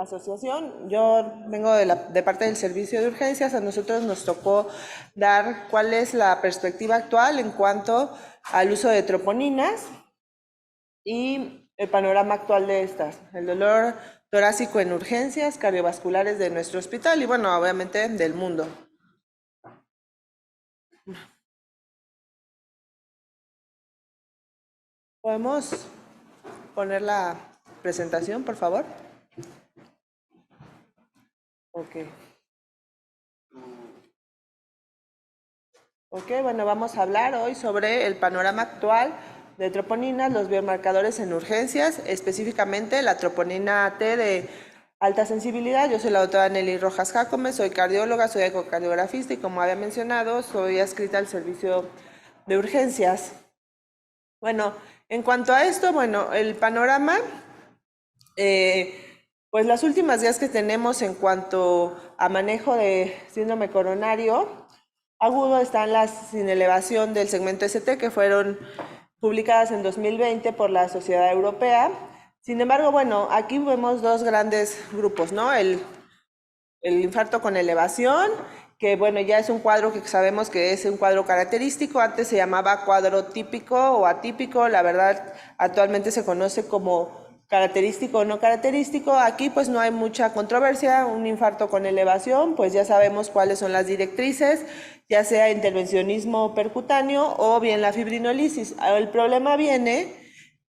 asociación. Yo vengo de parte del servicio de urgencias. A nosotros nos tocó dar cuál es la perspectiva actual en cuanto al uso de troponinas y el panorama actual de estas. El dolor torácico en urgencias cardiovasculares de nuestro hospital y bueno, obviamente del mundo. ¿Podemos poner la presentación, por favor? Ok. Ok, bueno, vamos a hablar hoy sobre el panorama actual de troponinas, los biomarcadores en urgencias, específicamente la troponina T de alta sensibilidad. Yo soy la doctora Nelly Rojas Jacome, soy cardióloga, soy ecocardiografista y como había mencionado, soy adscrita al servicio de urgencias. Bueno, en cuanto a esto, bueno, el panorama, pues las últimas guías que tenemos en cuanto a manejo de síndrome coronario agudo están las sin elevación del segmento ST que fueron publicadas en 2020 por la Sociedad Europea. Sin embargo, bueno, aquí vemos dos grandes grupos, ¿no? El infarto con elevación, que bueno, ya es un cuadro que sabemos que es un cuadro característico. Antes se llamaba cuadro típico o atípico, la verdad actualmente se conoce como característico o no característico. Aquí pues no hay mucha controversia. Un infarto con elevación, pues ya sabemos cuáles son las directrices, ya sea intervencionismo percutáneo o bien la fibrinolisis. El problema viene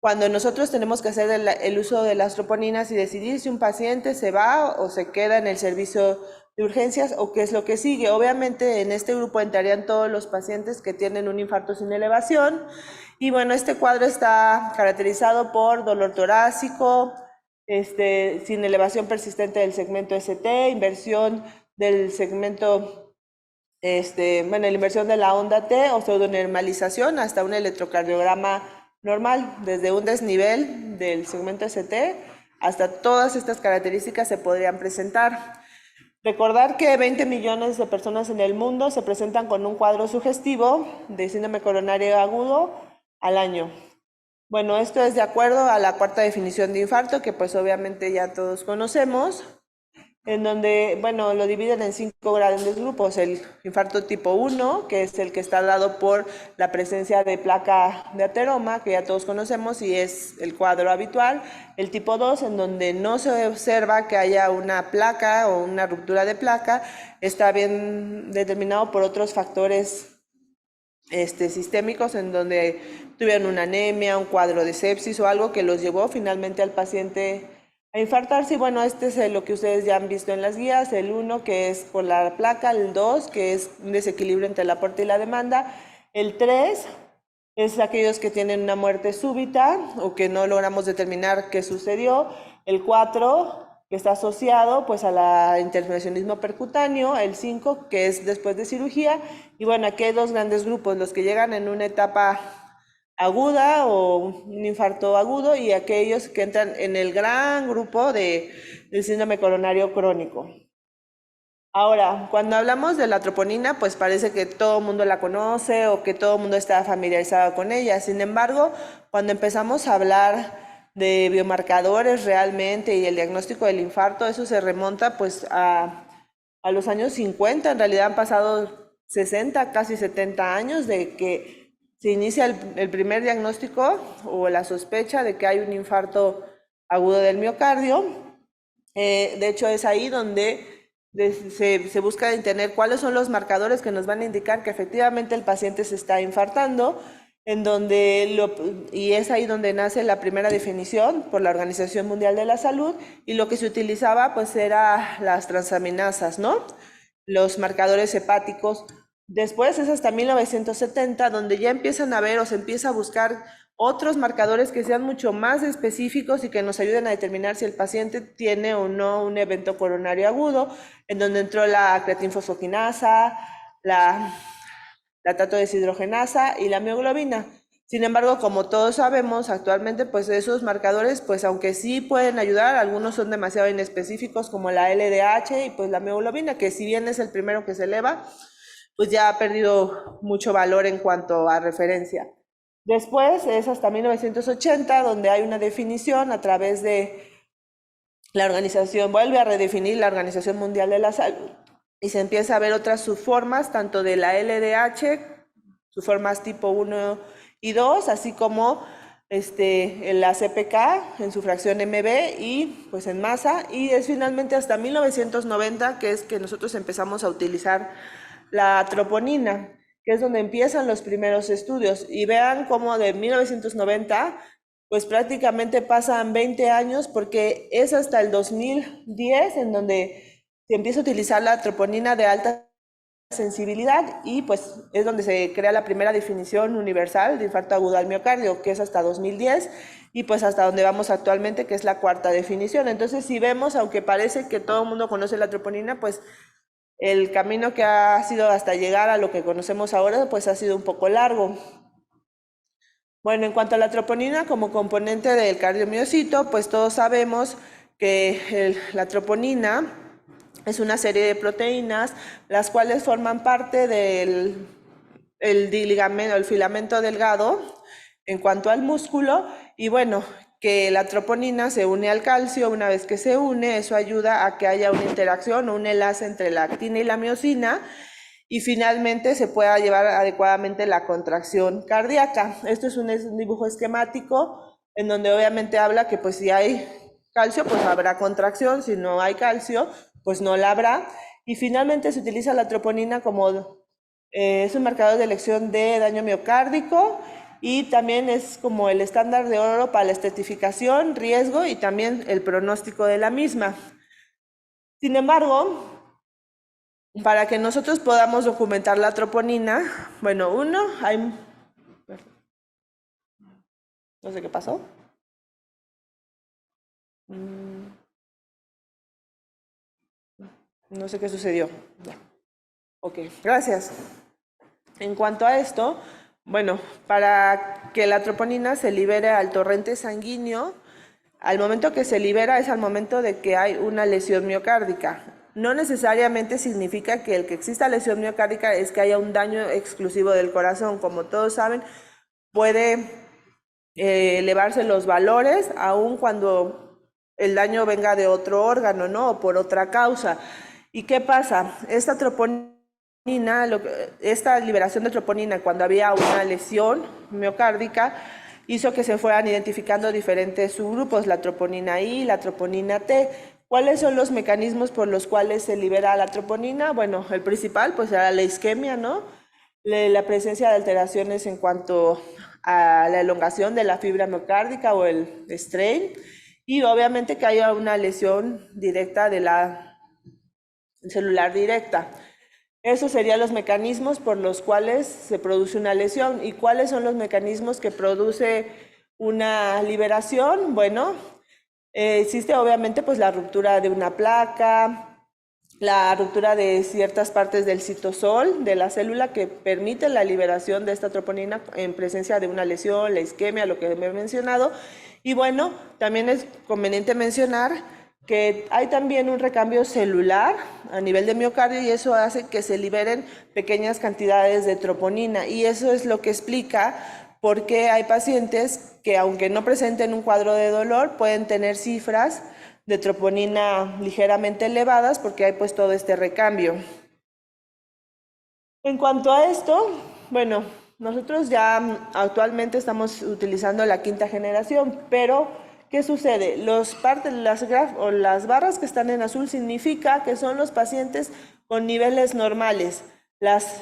cuando nosotros tenemos que hacer el uso de las troponinas y decidir si un paciente se va o se queda en el servicio de urgencias o qué es lo que sigue. Obviamente en este grupo entrarían todos los pacientes que tienen un infarto sin elevación y bueno, este cuadro está caracterizado por dolor torácico, sin elevación persistente del segmento ST, inversión del segmento, bueno, la inversión de la onda T o pseudonormalización hasta un electrocardiograma normal, desde un desnivel del segmento ST hasta todas estas características se podrían presentar. Recordar que 20 millones de personas en el mundo se presentan con un cuadro sugestivo de síndrome coronario agudo al año. Bueno, esto es de acuerdo a la cuarta definición de infarto, que pues obviamente ya todos conocemos, en donde, bueno, lo dividen en 5 grandes grupos. El infarto tipo 1, que es el que está dado por la presencia de placa de ateroma, que ya todos conocemos y es el cuadro habitual. El tipo 2, en donde no se observa que haya una placa o una ruptura de placa, está bien determinado por otros factores sistémicos en donde tuvieron una anemia, un cuadro de sepsis o algo que los llevó finalmente al paciente a infartarse. Y bueno, este es lo que ustedes ya han visto en las guías, el 1 que es por la placa, el 2 que es un desequilibrio entre el aporte y la demanda, el 3 es aquellos que tienen una muerte súbita o que no logramos determinar qué sucedió, el 4 que está asociado pues a la intervencionismo percutáneo, el 5 que es después de cirugía, y bueno, aquí hay dos grandes grupos, los que llegan en una etapa aguda o un infarto agudo y aquellos que entran en el gran grupo del síndrome coronario crónico. Ahora, cuando hablamos de la troponina, pues parece que todo el mundo la conoce o que todo el mundo está familiarizado con ella. Sin embargo, cuando empezamos a hablar de biomarcadores realmente y el diagnóstico del infarto, eso se remonta pues a los años 50. En realidad han pasado 60, casi 70 años de que se inicia el primer diagnóstico o la sospecha de que hay un infarto agudo del miocardio. De hecho, es ahí donde se busca entender cuáles son los marcadores que nos van a indicar que efectivamente el paciente se está infartando, y es ahí donde nace la primera definición por la Organización Mundial de la Salud, y lo que se utilizaba pues era las transaminasas, ¿no? Los marcadores hepáticos. Después es hasta 1970 donde ya empiezan a ver o se empieza a buscar otros marcadores que sean mucho más específicos y que nos ayuden a determinar si el paciente tiene o no un evento coronario agudo, en donde entró la creatinfosfoquinasa, la lactato deshidrogenasa y la mioglobina. Sin embargo, como todos sabemos, actualmente pues esos marcadores, pues aunque sí pueden ayudar, algunos son demasiado inespecíficos como la LDH y pues la mioglobina, que si bien es el primero que se eleva, pues ya ha perdido mucho valor en cuanto a referencia. Después es hasta 1980 donde hay una definición a través de la organización, vuelve a redefinir la Organización Mundial de la Salud y se empieza a ver otras subformas, tanto de la LDH, subformas tipo 1 y 2, así como en la CPK, en su fracción MB y pues en masa, y es finalmente hasta 1990 que es que nosotros empezamos a utilizar la troponina, que es donde empiezan los primeros estudios, y vean cómo de 1990 pues prácticamente pasan 20 años porque es hasta el 2010 en donde se empieza a utilizar la troponina de alta sensibilidad y pues es donde se crea la primera definición universal de infarto agudo al miocardio, que es hasta 2010 y pues hasta donde vamos actualmente, que es la cuarta definición. Entonces, si vemos, aunque parece que todo el mundo conoce la troponina, pues el camino que ha sido hasta llegar a lo que conocemos ahora, pues ha sido un poco largo. Bueno, en cuanto a la troponina como componente del cardiomiocito, pues todos sabemos que la troponina es una serie de proteínas, las cuales forman parte del ligamento, el filamento delgado en cuanto al músculo, y bueno, que la troponina se une al calcio. Una vez que se une, eso ayuda a que haya una interacción o un enlace entre la actina y la miosina, y finalmente se pueda llevar adecuadamente la contracción cardíaca. Esto es un dibujo esquemático en donde obviamente habla que pues si hay calcio, pues habrá contracción, si no hay calcio, pues no la habrá. Y finalmente se utiliza la troponina como es un marcador de elección de daño miocárdico y también es como el estándar de oro para la estratificación, riesgo y también el pronóstico de la misma. Sin embargo, para que nosotros podamos documentar la troponina, bueno, no sé qué pasó. No sé qué sucedió. Ok, gracias. En cuanto a esto, bueno, para que la troponina se libere al torrente sanguíneo, al momento que se libera es al momento de que hay una lesión miocárdica. No necesariamente significa que el que exista lesión miocárdica es que haya un daño exclusivo del corazón. Como todos saben, puede elevarse los valores aun cuando el daño venga de otro órgano, ¿no? O por otra causa. ¿Y qué pasa? Esta liberación de troponina cuando había una lesión miocárdica hizo que se fueran identificando diferentes subgrupos, la troponina I, la troponina T. ¿Cuáles son los mecanismos por los cuales se libera la troponina? Bueno, el principal pues era la isquemia, ¿no? La presencia de alteraciones en cuanto a la elongación de la fibra miocárdica o el strain, y obviamente que haya una lesión directa de la celular directa. Esos serían los mecanismos por los cuales se produce una lesión. ¿Y cuáles son los mecanismos que produce una liberación? Bueno, existe obviamente pues la ruptura de una placa, la ruptura de ciertas partes del citosol de la célula que permiten la liberación de esta troponina en presencia de una lesión, la isquemia, lo que me he mencionado. Y bueno, también es conveniente mencionar que hay también un recambio celular a nivel de miocardio y eso hace que se liberen pequeñas cantidades de troponina, y eso es lo que explica por qué hay pacientes que, aunque no presenten un cuadro de dolor, pueden tener cifras de troponina ligeramente elevadas porque hay pues todo este recambio. En cuanto a esto, bueno, nosotros ya actualmente estamos utilizando la quinta generación, pero ¿qué sucede? Las barras que están en azul significa que son los pacientes con niveles normales. Las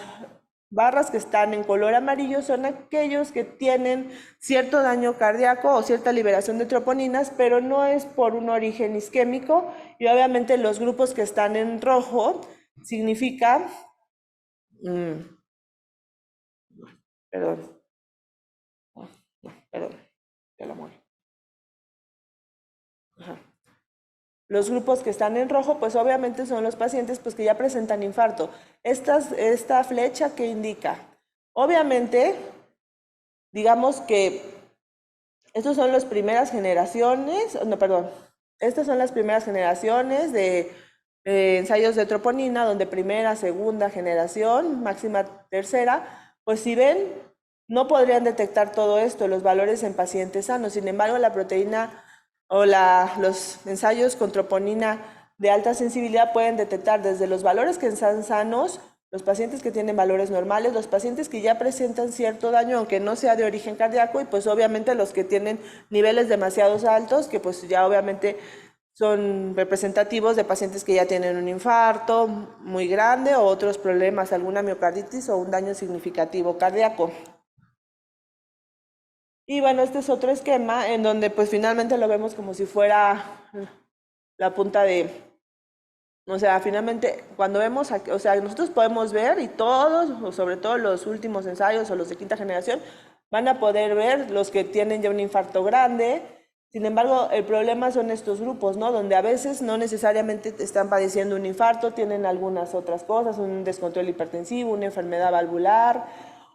barras que están en color amarillo son aquellos que tienen cierto daño cardíaco o cierta liberación de troponinas, pero no es por un origen isquémico, y obviamente los grupos que están en rojo significa perdón, ya la muero. Los grupos que están en rojo, pues obviamente son los pacientes pues, que ya presentan infarto. Esta flecha que indica, obviamente, digamos que estos son las primeras generaciones, estas son las primeras generaciones de ensayos de troponina, donde primera, segunda generación, máxima tercera, pues si ven, no podrían detectar todo esto, los valores en pacientes sanos. Sin embargo, la proteína o los ensayos con troponina de alta sensibilidad pueden detectar desde los valores que están sanos, los pacientes que tienen valores normales, los pacientes que ya presentan cierto daño, aunque no sea de origen cardíaco, y pues obviamente los que tienen niveles demasiado altos, que pues ya obviamente son representativos de pacientes que ya tienen un infarto muy grande o otros problemas, alguna miocarditis o un daño significativo cardíaco. Y bueno, este es otro esquema en donde pues finalmente lo vemos como si fuera la punta de, o sea, finalmente cuando vemos, o sea, nosotros podemos ver y todos, o sobre todo los últimos ensayos o los de quinta generación, van a poder ver los que tienen ya un infarto grande. Sin embargo, el problema son estos grupos, ¿no? Donde a veces no necesariamente están padeciendo un infarto, tienen algunas otras cosas, un descontrol hipertensivo, una enfermedad valvular,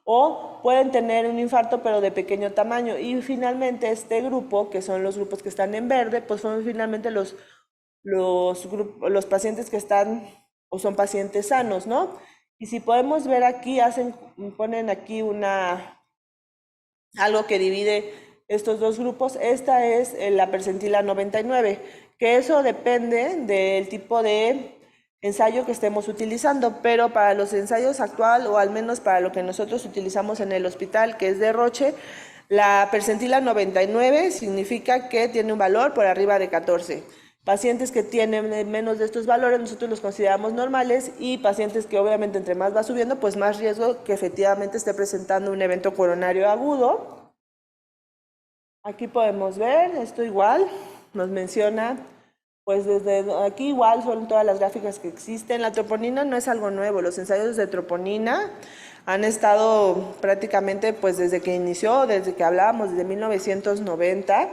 o pueden tener un infarto pero de pequeño tamaño. Y finalmente este grupo, que son los grupos que están en verde, pues son finalmente los pacientes que están o son pacientes sanos, ¿no? Y si podemos ver aquí, ponen aquí algo que divide estos dos grupos. Esta es la percentila 99, que eso depende del tipo de ensayo que estemos utilizando, pero para los ensayos actual, o al menos para lo que nosotros utilizamos en el hospital, que es de Roche, la percentila 99 significa que tiene un valor por arriba de 14. Pacientes que tienen menos de estos valores nosotros los consideramos normales, y pacientes que obviamente entre más va subiendo, pues más riesgo que efectivamente esté presentando un evento coronario agudo. Aquí podemos ver, esto igual nos menciona, pues desde aquí igual son todas las gráficas que existen. La troponina no es algo nuevo, los ensayos de troponina han estado prácticamente pues desde que inició, desde que hablábamos, desde 1990,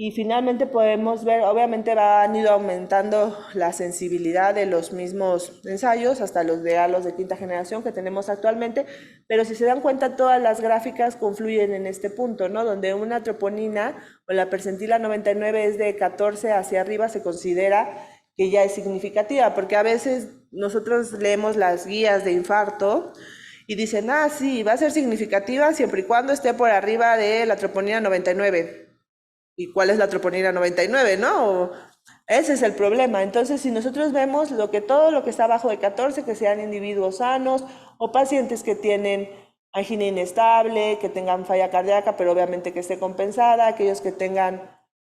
y finalmente podemos ver, obviamente han ido aumentando la sensibilidad de los mismos ensayos hasta los de quinta generación que tenemos actualmente, pero si se dan cuenta todas las gráficas confluyen en este punto, ¿no? Donde una troponina o la percentila 99 es de 14 hacia arriba, se considera que ya es significativa, porque a veces nosotros leemos las guías de infarto y dicen, sí, va a ser significativa siempre y cuando esté por arriba de la troponina 99. ¿Y cuál es la troponina 99, no? Ese es el problema. Entonces, si nosotros vemos todo lo que está abajo de 14, que sean individuos sanos o pacientes que tienen angina inestable, que tengan falla cardíaca, pero obviamente que esté compensada, aquellos que tengan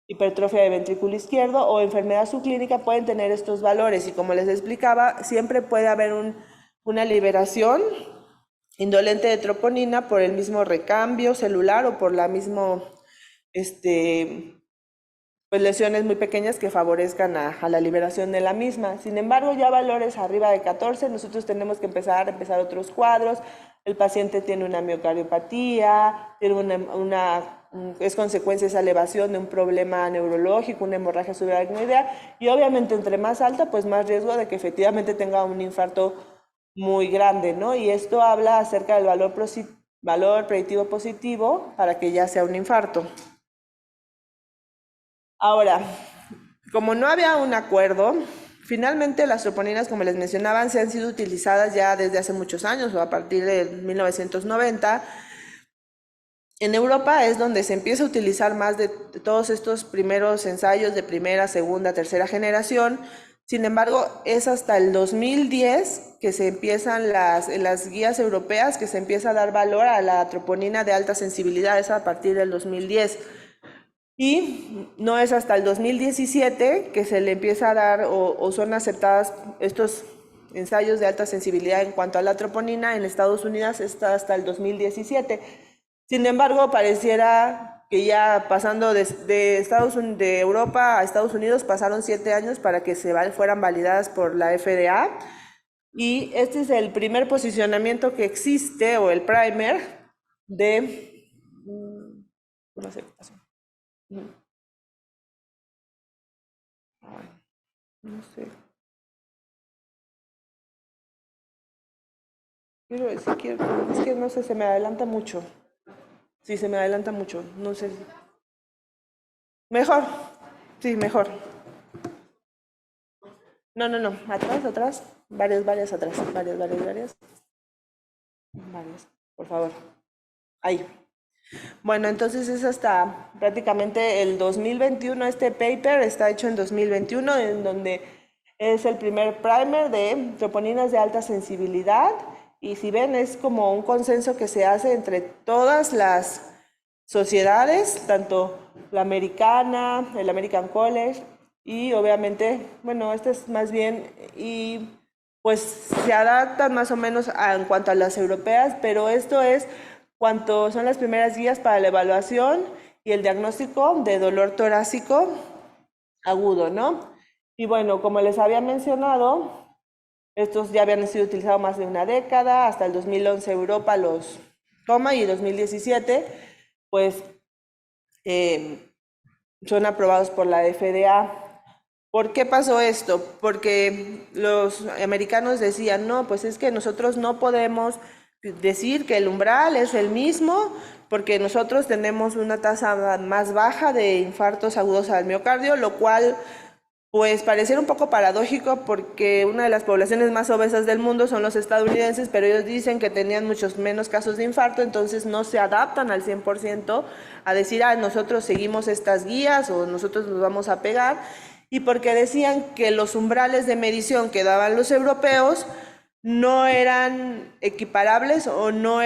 hipertrofia de ventrículo izquierdo o enfermedad subclínica pueden tener estos valores. Y como les explicaba, siempre puede haber una liberación indolente de troponina por el mismo recambio celular o por la misma pues lesiones muy pequeñas que favorezcan a la liberación de la misma. Sin embargo, ya valores arriba de 14, nosotros tenemos que empezar otros cuadros. El paciente tiene una miocardiopatía, tiene es consecuencia esa elevación de un problema neurológico, una hemorragia subaracnoidea, y obviamente entre más alta, pues más riesgo de que efectivamente tenga un infarto muy grande, ¿no? Y esto habla acerca del valor predictivo positivo para que ya sea un infarto. Ahora, como no había un acuerdo, finalmente las troponinas, como les mencionaba, se han sido utilizadas ya desde hace muchos años, o a partir de 1990. En Europa es donde se empieza a utilizar más de todos estos primeros ensayos de primera, segunda, tercera generación. Sin embargo, es hasta el 2010 que se empiezan en las guías europeas, que se empieza a dar valor a la troponina de alta sensibilidad, es a partir del 2010. Y no es hasta el 2017 que se le empieza a dar o son aceptadas estos ensayos de alta sensibilidad en cuanto a la troponina. En Estados Unidos está hasta el 2017. Sin embargo, pareciera que ya pasando de Europa a Estados Unidos pasaron 7 años para que fueran validadas por la FDA. Y este es el primer posicionamiento que existe, o el primer, de... No sé qué pasó. No sé. Es que no sé, se me adelanta mucho. Sí, se me adelanta mucho. No sé. Mejor. Sí, mejor. No, no, no. Atrás, atrás. Varias atrás. Varias. Varias. Por favor. Ahí. Bueno, entonces es hasta prácticamente el 2021, este paper está hecho en 2021, en donde es el primer primer de troponinas de alta sensibilidad, y si ven es como un consenso que se hace entre todas las sociedades, tanto la americana, el American College, y obviamente, bueno, este es más bien, y pues se adaptan más o menos en cuanto a las europeas, pero esto es cuanto son las primeras guías para la evaluación y el diagnóstico de dolor torácico agudo, ¿no? Y bueno, como les había mencionado, estos ya habían sido utilizados más de una década, hasta el 2011 Europa los toma y 2017 pues son aprobados por la FDA. ¿Por qué pasó esto? Porque los americanos decían, no, pues es que nosotros no podemos decir que el umbral es el mismo, porque nosotros tenemos una tasa más baja de infartos agudos al miocardio, lo cual pues pareciera un poco paradójico porque una de las poblaciones más obesas del mundo son los estadounidenses, pero ellos dicen que tenían muchos menos casos de infarto, entonces no se adaptan al 100% a decir, ah, nosotros seguimos estas guías o nosotros nos vamos a pegar, y porque decían que los umbrales de medición que daban los europeos no eran equiparables o no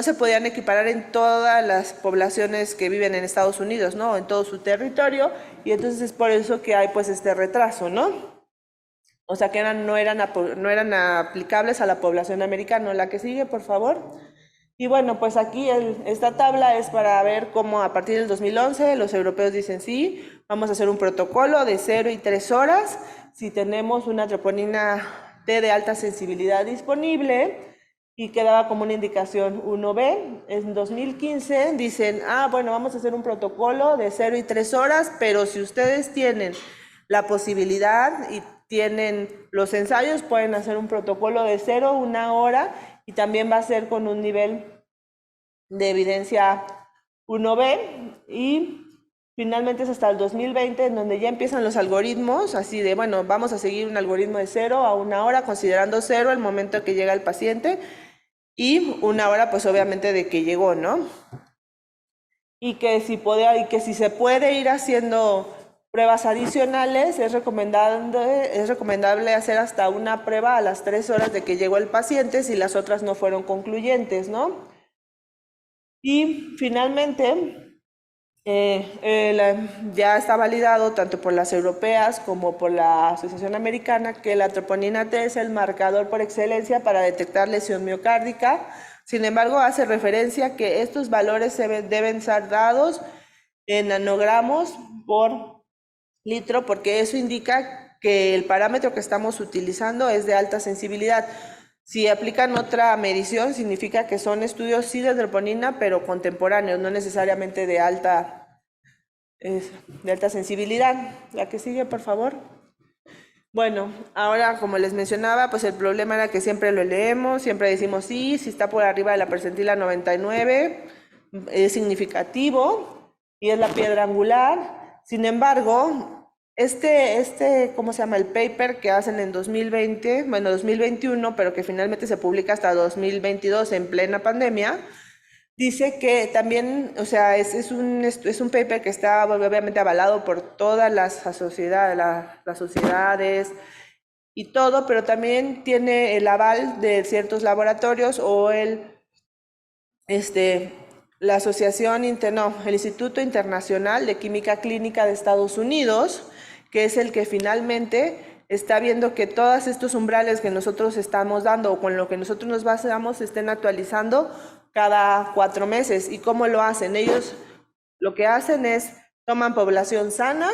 se podían equiparar en todas las poblaciones que viven en Estados Unidos, ¿no? En todo su territorio, y entonces es por eso que hay pues este retraso, ¿no? O sea que no eran aplicables a la población americana. La que sigue, por favor. Y bueno, pues aquí esta tabla es para ver cómo a partir del 2011 los europeos dicen sí, vamos a hacer un protocolo de 0 y 3 horas si tenemos una troponina T de alta sensibilidad disponible, y quedaba como una indicación 1B. En 2015 dicen, ah, bueno, vamos a hacer un protocolo de 0 y 3 horas, pero si ustedes tienen la posibilidad y tienen los ensayos, pueden hacer un protocolo de 0, 1 hora, y también va a ser con un nivel de evidencia 1B, y finalmente es hasta el 2020 en donde ya empiezan los algoritmos, así de, bueno, vamos a seguir un algoritmo de 0 a 1 hora, considerando 0 el momento que llega el paciente y 1 hora pues obviamente de que llegó, ¿no? Y que si se puede ir haciendo pruebas adicionales, es recomendable hacer hasta una prueba a las 3 horas de que llegó el paciente si las otras no fueron concluyentes, ¿no? Y finalmente, ya está validado tanto por las europeas como por la Asociación Americana que la troponina T es el marcador por excelencia para detectar lesión miocárdica. Sin embargo, hace referencia que estos valores deben ser dados en nanogramos por litro, porque eso indica que el parámetro que estamos utilizando es de alta sensibilidad. Si aplican otra medición, significa que son estudios sí de troponina, pero contemporáneos, no necesariamente de alta sensibilidad. La que sigue, por favor. Bueno, ahora como les mencionaba, pues el problema era que siempre lo leemos, siempre decimos sí, si está por arriba de la percentila 99, es significativo y es la piedra angular. Sin embargo, ¿cómo se llama? El paper que hacen en 2020, bueno, 2021, pero que finalmente se publica hasta 2022 en plena pandemia, dice que también, o sea, es un paper que está obviamente avalado por todas las sociedades y todo, pero también tiene el aval de ciertos laboratorios o la el Instituto Internacional de Química Clínica de Estados Unidos, que es el que finalmente está viendo que todos estos umbrales que nosotros estamos dando o con lo que nosotros nos basamos se estén actualizando cada 4 meses. ¿Y cómo lo hacen? Ellos lo que hacen es toman población sana,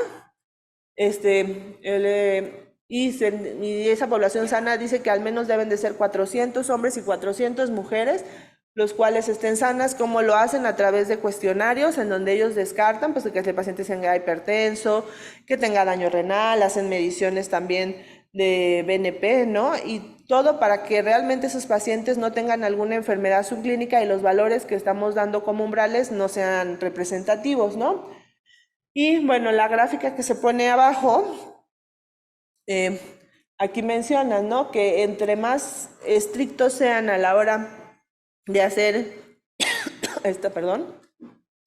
y esa población sana dice que al menos deben de ser 400 hombres y 400 mujeres, los cuales estén sanas. ¿Cómo lo hacen? A través de cuestionarios en donde ellos descartan pues que el paciente sea hipertenso, que tenga daño renal, hacen mediciones también de BNP, ¿no? Y todo para que realmente esos pacientes no tengan alguna enfermedad subclínica y los valores que estamos dando como umbrales no sean representativos, ¿no? Y bueno, la gráfica que se pone abajo, aquí mencionan, ¿no? Que entre más estrictos sean a la hora de hacer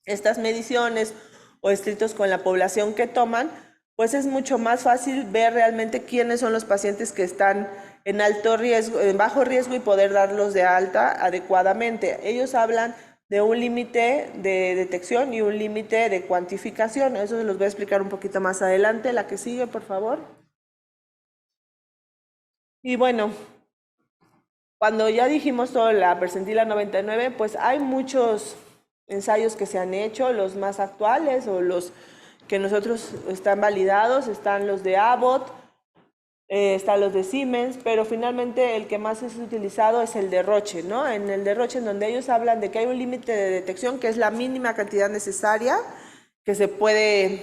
estas mediciones o estrictos con la población que toman, pues es mucho más fácil ver realmente quiénes son los pacientes que están en alto riesgo, en bajo riesgo y poder darlos de alta adecuadamente. Ellos hablan de un límite de detección y un límite de cuantificación. Eso se los voy a explicar un poquito más adelante. La que sigue, por favor. Y bueno, cuando ya dijimos todo la percentila 99, pues hay muchos ensayos que se han hecho, los más actuales o los que nosotros están validados, están los de Abbott, están los de Siemens, pero finalmente el que más es utilizado es el de Roche, ¿no? En el de Roche, en donde ellos hablan de que hay un límite de detección, que es la mínima cantidad necesaria que se puede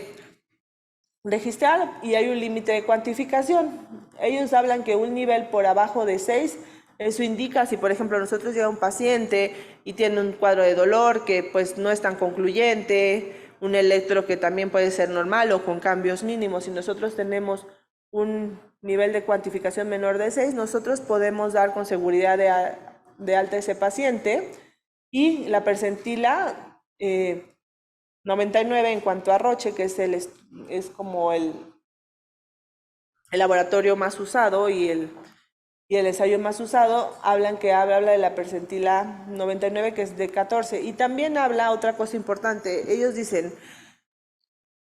registrar, y hay un límite de cuantificación. Ellos hablan que un nivel por abajo de 6, eso indica si, por ejemplo, nosotros llega un paciente y tiene un cuadro de dolor que pues no es tan concluyente, un electro que también puede ser normal o con cambios mínimos, y nosotros tenemos un nivel de cuantificación menor de 6, nosotros podemos dar con seguridad de alta a ese paciente, y la percentila 99 en cuanto a Roche, que es como el laboratorio más usado y el ensayo más usado, habla de la percentila 99, que es de 14. Y también habla otra cosa importante. Ellos dicen,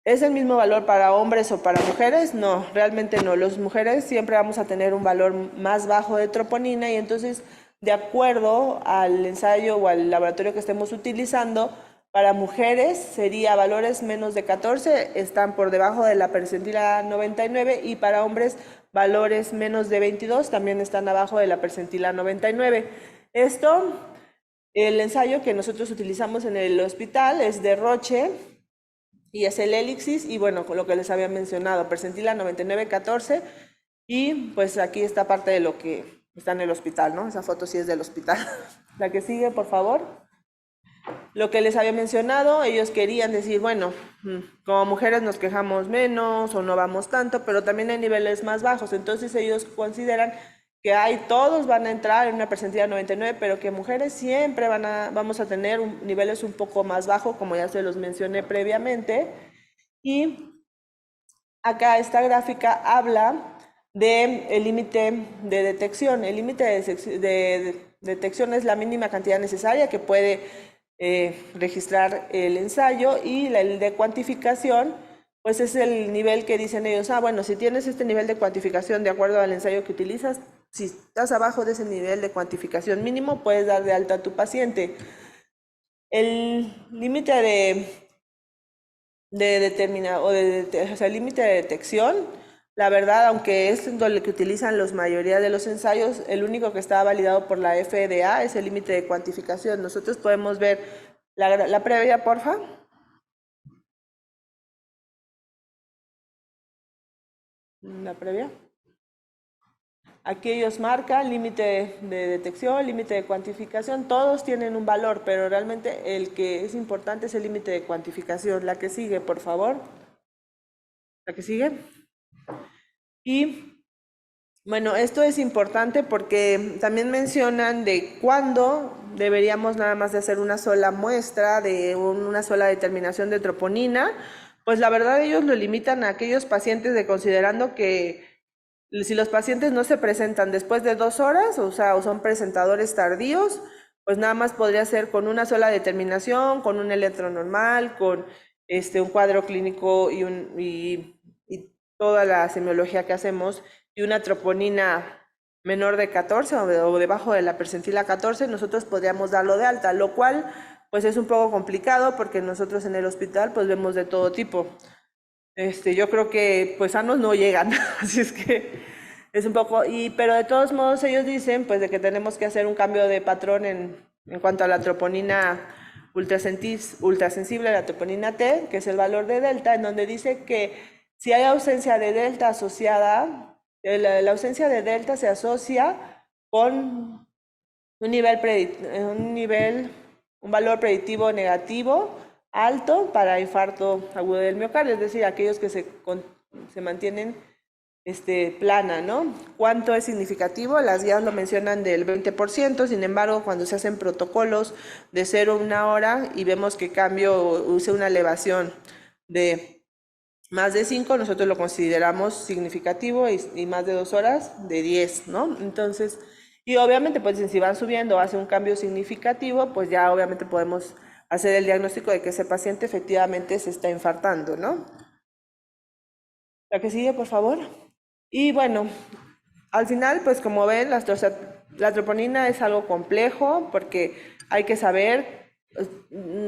¿es el mismo valor para hombres o para mujeres? No, realmente no. Las mujeres siempre vamos a tener un valor más bajo de troponina, y entonces, de acuerdo al ensayo o al laboratorio que estemos utilizando, para mujeres sería valores menos de 14, están por debajo de la percentila 99, y para hombres valores menos de 22 también están abajo de la percentila 99. Esto, el ensayo que nosotros utilizamos en el hospital es de Roche y es el Elixis, y bueno, con lo que les había mencionado, percentila 99-14, y pues aquí está parte de lo que está en el hospital, ¿no? Esa foto sí es del hospital. La que sigue, por favor. Lo que les había mencionado, ellos querían decir, bueno, como mujeres nos quejamos menos o no vamos tanto, pero también hay niveles más bajos. Entonces ellos consideran que todos van a entrar en una percentila 99, pero que mujeres siempre vamos a tener niveles un poco más bajos, como ya se los mencioné previamente. Y acá esta gráfica habla del límite de detección. El límite de detección es la mínima cantidad necesaria que puede registrar el ensayo, y el de cuantificación pues es el nivel que dicen ellos, bueno, si tienes este nivel de cuantificación de acuerdo al ensayo que utilizas, si estás abajo de ese nivel de cuantificación mínimo, puedes dar de alta a tu paciente. El límite el límite de detección, la verdad, aunque es lo que utilizan la mayoría de los ensayos, el único que está validado por la FDA es el límite de cuantificación. Nosotros podemos ver la previa, porfa. La previa. Aquí ellos marcan límite de detección, límite de cuantificación, todos tienen un valor, pero realmente el que es importante es el límite de cuantificación. La que sigue, por favor. La que sigue. Y bueno, esto es importante porque también mencionan de cuándo deberíamos nada más de hacer una sola muestra, de una sola determinación de troponina. Pues la verdad ellos lo limitan a aquellos pacientes, considerando que si los pacientes no se presentan después de 2 horas, o sea, o son presentadores tardíos, pues nada más podría ser con una sola determinación, con un electro normal, con un cuadro clínico y toda la semiología que hacemos, y una troponina menor de 14 o debajo de la percentila 14, nosotros podríamos darlo de alta, lo cual pues es un poco complicado porque nosotros en el hospital pues vemos de todo tipo. Yo creo que pues sanos no llegan, así es que es un poco, pero de todos modos ellos dicen pues de que tenemos que hacer un cambio de patrón en cuanto a la troponina ultrasensible, la troponina T, que es el valor de delta, en donde dice que si hay ausencia de delta asociada, la ausencia de delta se asocia con un valor predictivo negativo alto para infarto agudo del miocardio, es decir, aquellos que se mantienen plana, ¿no? ¿Cuánto es significativo? Las guías lo mencionan del 20%, sin embargo, cuando se hacen protocolos de 0 a 1 hora y vemos que cambio use una elevación de más de 5, nosotros lo consideramos significativo y más de 2 horas de 10, ¿no? Entonces, y obviamente, pues si van subiendo, hace un cambio significativo, pues ya obviamente podemos hacer el diagnóstico de que ese paciente efectivamente se está infartando, ¿no? La que sigue, por favor. Y bueno, al final, pues como ven, la troponina es algo complejo porque hay que saber,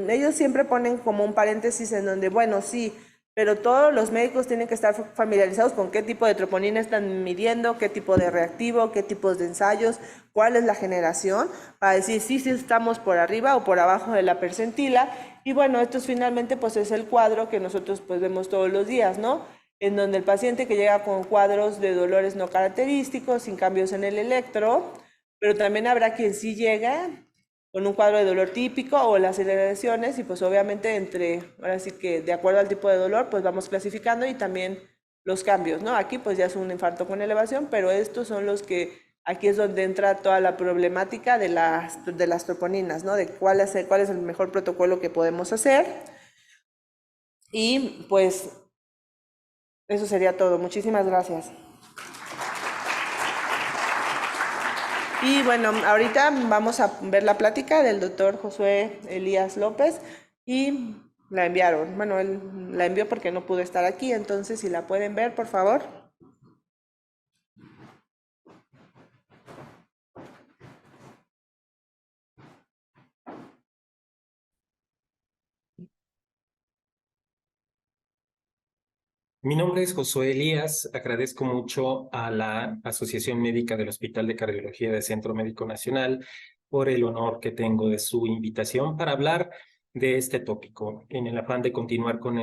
ellos siempre ponen como un paréntesis en donde, bueno, sí, pero todos los médicos tienen que estar familiarizados con qué tipo de troponina están midiendo, qué tipo de reactivo, qué tipos de ensayos, cuál es la generación, para decir sí estamos por arriba o por abajo de la percentila. Y bueno, esto es finalmente pues es el cuadro que nosotros pues vemos todos los días, ¿no? En donde el paciente que llega con cuadros de dolores no característicos, sin cambios en el electro, pero también habrá quien sí llega con un cuadro de dolor típico o las aceleraciones y pues obviamente ahora sí que de acuerdo al tipo de dolor, pues vamos clasificando y también los cambios, ¿no? Aquí pues ya es un infarto con elevación, pero estos son los que, aquí es donde entra toda la problemática de las troponinas, ¿no? De cuál es el mejor protocolo que podemos hacer. Y pues eso sería todo. Muchísimas gracias. Y bueno, ahorita vamos a ver la plática del doctor Josué Elías López y la enviaron. Bueno, él la envió porque no pudo estar aquí, entonces si la pueden ver, por favor. Mi nombre es Josué Elías. Agradezco mucho a la Asociación Médica del Hospital de Cardiología del Centro Médico Nacional por el honor que tengo de su invitación para hablar de este tópico. En el afán de continuar con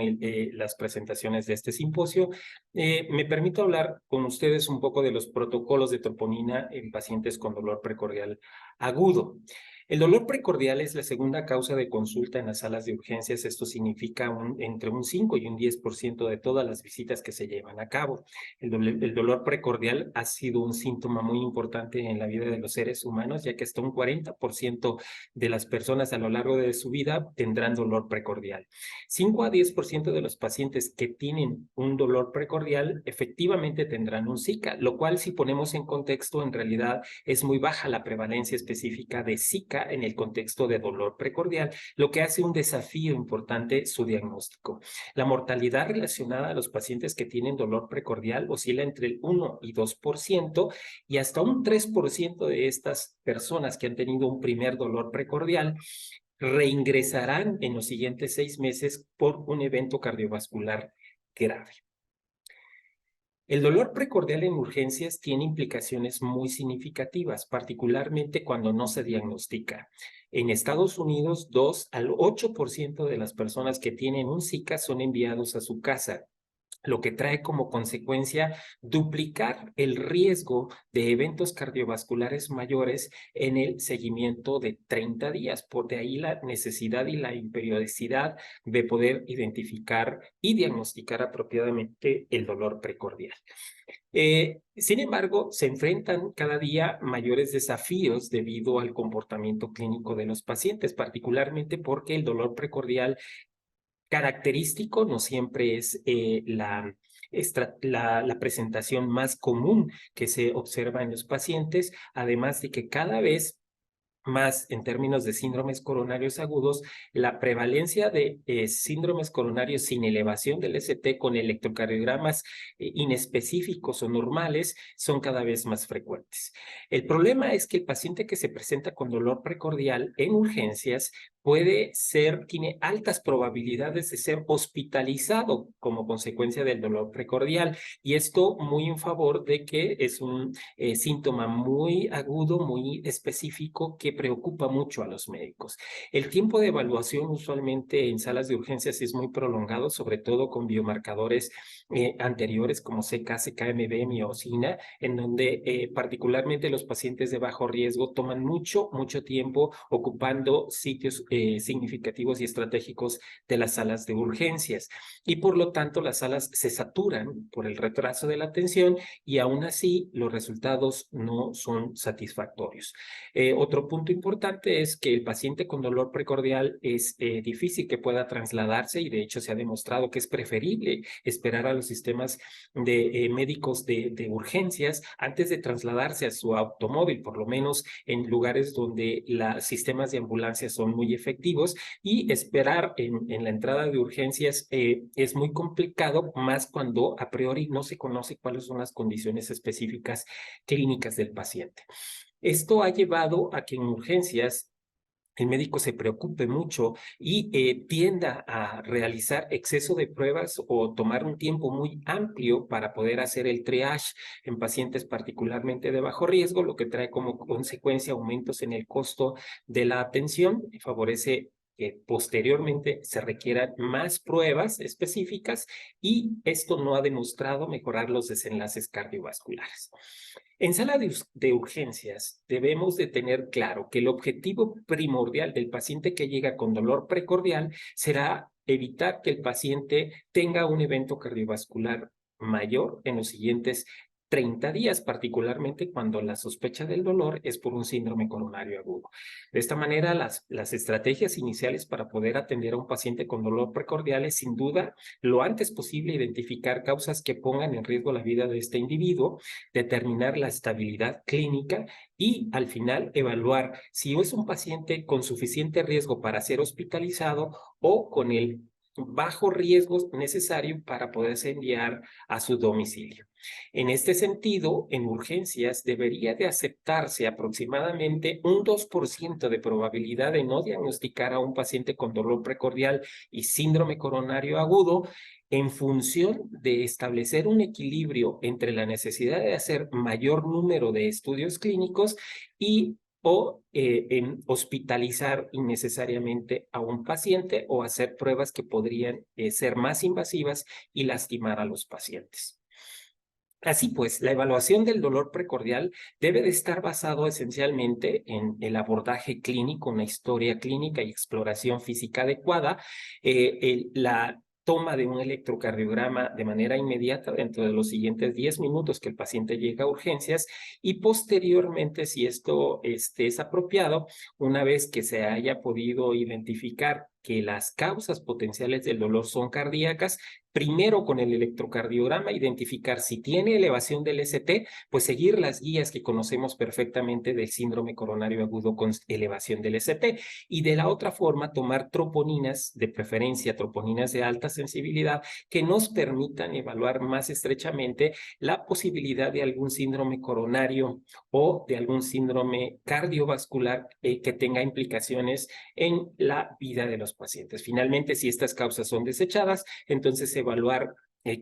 las presentaciones de este simposio, me permito hablar con ustedes un poco de los protocolos de troponina en pacientes con dolor precordial agudo. El dolor precordial es la segunda causa de consulta en las salas de urgencias. Esto significa entre un 5 y un 10% de todas las visitas que se llevan a cabo. El dolor precordial ha sido un síntoma muy importante en la vida de los seres humanos, ya que hasta un 40% de las personas a lo largo de su vida tendrán dolor precordial. 5 a 10% de los pacientes que tienen un dolor precordial efectivamente tendrán un Zika, lo cual, si ponemos en contexto, en realidad es muy baja la prevalencia específica de Zika en el contexto de dolor precordial, lo que hace un desafío importante su diagnóstico. La mortalidad relacionada a los pacientes que tienen dolor precordial oscila entre el 1 y 2% y hasta un 3% de estas personas que han tenido un primer dolor precordial reingresarán en los siguientes 6 meses por un evento cardiovascular grave. El dolor precordial en urgencias tiene implicaciones muy significativas, particularmente cuando no se diagnostica. En Estados Unidos, 2 al 8% de las personas que tienen un Zika son enviados a su casa, lo que trae como consecuencia duplicar el riesgo de eventos cardiovasculares mayores en el seguimiento de 30 días. Por de ahí la necesidad y la imperiodicidad de poder identificar y diagnosticar apropiadamente el dolor precordial. Sin embargo, se enfrentan cada día mayores desafíos debido al comportamiento clínico de los pacientes, particularmente porque el dolor precordial característico no siempre es la presentación más común que se observa en los pacientes, además de que cada vez más en términos de síndromes coronarios agudos, la prevalencia de síndromes coronarios sin elevación del ST con electrocardiogramas inespecíficos o normales son cada vez más frecuentes. El problema es que el paciente que se presenta con dolor precordial en urgencias tiene altas probabilidades de ser hospitalizado como consecuencia del dolor precordial, y esto muy en favor de que es un síntoma muy agudo, muy específico, que preocupa mucho a los médicos. El tiempo de evaluación usualmente en salas de urgencias es muy prolongado, sobre todo con biomarcadores anteriores como CK, CKMB, miosina, en donde particularmente los pacientes de bajo riesgo toman mucho tiempo ocupando sitios significativos y estratégicos de las salas de urgencias. Y por lo tanto, las salas se saturan por el retraso de la atención y aún así los resultados no son satisfactorios. Otro punto importante es que el paciente con dolor precordial es difícil que pueda trasladarse y de hecho se ha demostrado que es preferible esperar a los sistemas de médicos de urgencias antes de trasladarse a su automóvil, por lo menos en lugares donde los sistemas de ambulancia son muy efectivos, y esperar en la entrada de urgencias es muy complicado, más cuando a priori no se conoce cuáles son las condiciones específicas clínicas del paciente. Esto ha llevado a que en urgencias el médico se preocupe mucho y tienda a realizar exceso de pruebas o tomar un tiempo muy amplio para poder hacer el triage en pacientes particularmente de bajo riesgo, lo que trae como consecuencia aumentos en el costo de la atención y favorece que posteriormente se requieran más pruebas específicas, y esto no ha demostrado mejorar los desenlaces cardiovasculares. En sala de urgencias debemos de tener claro que el objetivo primordial del paciente que llega con dolor precordial será evitar que el paciente tenga un evento cardiovascular mayor en los siguientes 30 días, particularmente cuando la sospecha del dolor es por un síndrome coronario agudo. De esta manera, las estrategias iniciales para poder atender a un paciente con dolor precordial es, sin duda, lo antes posible identificar causas que pongan en riesgo la vida de este individuo, determinar la estabilidad clínica y, al final, evaluar si es un paciente con suficiente riesgo para ser hospitalizado o con el bajo riesgo necesario para poderse enviar a su domicilio. En este sentido, en urgencias debería de aceptarse aproximadamente un 2% de probabilidad de no diagnosticar a un paciente con dolor precordial y síndrome coronario agudo, en función de establecer un equilibrio entre la necesidad de hacer mayor número de estudios clínicos y en hospitalizar innecesariamente a un paciente o hacer pruebas que podrían ser más invasivas y lastimar a los pacientes. Así pues, la evaluación del dolor precordial debe de estar basado esencialmente en el abordaje clínico, una historia clínica y exploración física adecuada, la toma de un electrocardiograma de manera inmediata dentro de los siguientes 10 minutos que el paciente llega a urgencias, y posteriormente, si esto es apropiado, una vez que se haya podido identificar que las causas potenciales del dolor son cardíacas, primero con el electrocardiograma identificar si tiene elevación del ST, pues seguir las guías que conocemos perfectamente del síndrome coronario agudo con elevación del ST, y de la otra forma tomar troponinas, de preferencia troponinas de alta sensibilidad, que nos permitan evaluar más estrechamente la posibilidad de algún síndrome coronario o de algún síndrome cardiovascular que tenga implicaciones en la vida de los pacientes. Finalmente, si estas causas son desechadas, entonces evaluar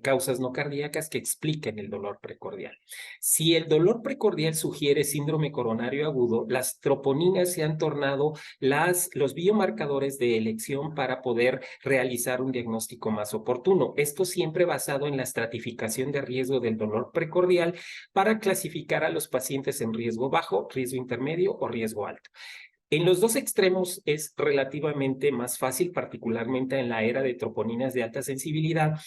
causas no cardíacas que expliquen el dolor precordial. Si el dolor precordial sugiere síndrome coronario agudo, las troponinas se han tornado los biomarcadores de elección para poder realizar un diagnóstico más oportuno. Esto siempre basado en la estratificación de riesgo del dolor precordial para clasificar a los pacientes en riesgo bajo, riesgo intermedio o riesgo alto. En los dos extremos es relativamente más fácil, particularmente en la era de troponinas de alta sensibilidad,